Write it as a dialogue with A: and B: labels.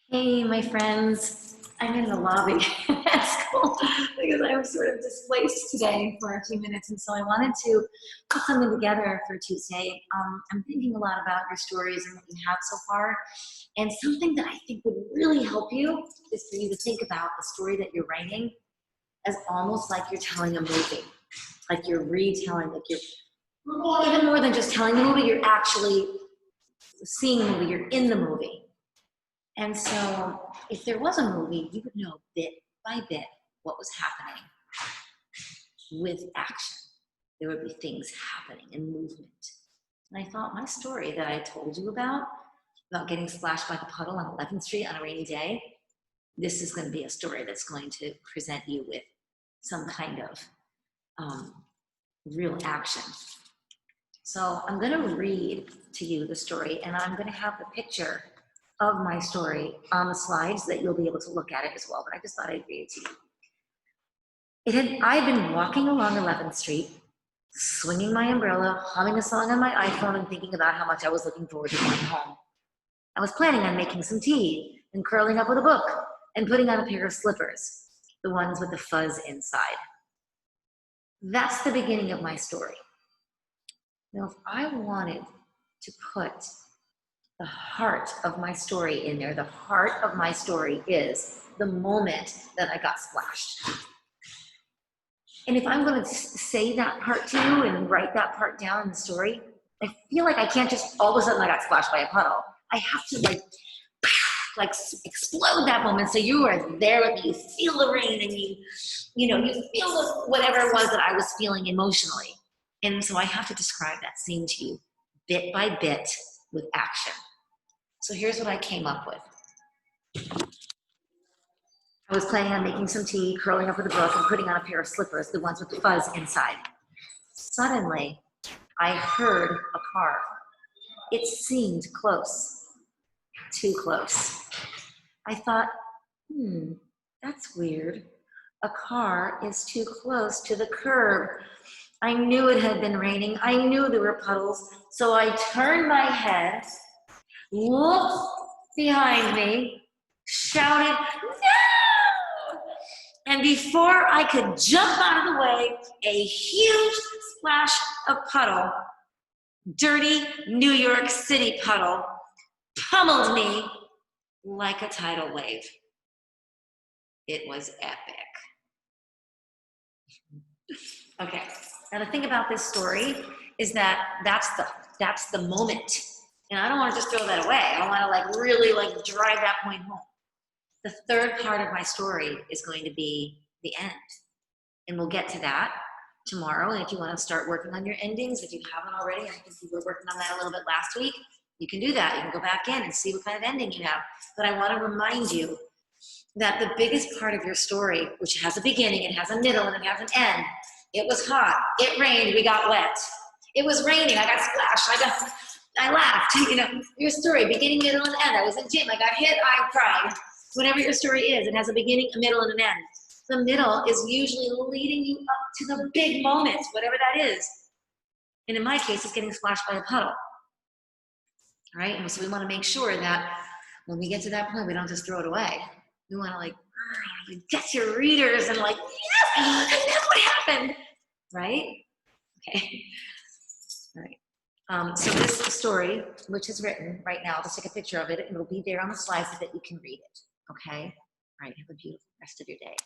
A: Hey, my friends. I'm in the lobby at school because I was sort of displaced today for a few minutes, and so I wanted to put something together for Tuesday. I'm thinking a lot about your stories and what you have so far, and something that I think would really help you is for you to think about the story that you're writing as almost like you're telling a movie, like you're retelling, like you're even more than just telling the movie, you're actually seeing the movie, you're in the movie. And so if there was a movie, you would know bit by bit what was happening with action. There would be things happening and movement. And I thought my story that I told you about getting splashed by the puddle on 11th Street on a rainy day, this is going to be a story that's going to present you with some kind of real action. So I'm going to read to you the story, and I'm going to have the picture of my story on the slides that you'll be able to look at it as well, but I just thought I'd read it to you. I'd been walking along 11th Street, swinging my umbrella, humming a song on my iPhone, and thinking about how much I was looking forward to going home. I was planning on making some tea and curling up with a book and putting on a pair of slippers, the ones with the fuzz inside. That's the beginning of my story. Now, if I wanted to put the heart of my story in there, the heart of my story is the moment that I got splashed. And if I'm going to say that part to you and write that part down in the story, I feel like I can't just all of a sudden I got splashed by a puddle. I have to like explode that moment so you are there with me. You feel the rain and you feel whatever it was that I was feeling emotionally. And so I have to describe that scene to you bit by bit with action. So here's what I came up with. I was planning on making some tea, curling up with a book, and putting on a pair of slippers, the ones with the fuzz inside. Suddenly, I heard a car. It seemed close, too close. I thought, that's weird. A car is too close to the curb. I knew it had been raining. I knew there were puddles. So I turned my head, looked behind me, shouted, "No!" And before I could jump out of the way, a huge splash of puddle, dirty New York City puddle, pummeled me like a tidal wave. It was epic. Okay, now the thing about this story is that that's the moment. And I don't want to just throw that away. I want to really drive that point home. The third part of my story is going to be the end. And we'll get to that tomorrow. And if you want to start working on your endings, if you haven't already, I think you were working on that a little bit last week, you can do that. You can go back in and see what kind of ending you have. But I want to remind you that the biggest part of your story, which has a beginning, it has a middle, and it has an end. It was hot, it rained, we got wet. It was raining, I got splashed, I laughed. Your story, beginning, middle, and end. I was in gym, I got hit, I cried. Whatever your story is, it has a beginning, a middle, and an end. The middle is usually leading you up to the big moment, whatever that is. And in my case, it's getting splashed by a puddle. All right, and so we want to make sure that when we get to that point, we don't just throw it away. We want to get your readers and yes, and that's what happened, right? Okay, all right. So this story, which is written right now, I'll just take a picture of it, and it'll be there on the slides so that you can read it, okay? All right, have a beautiful rest of your day.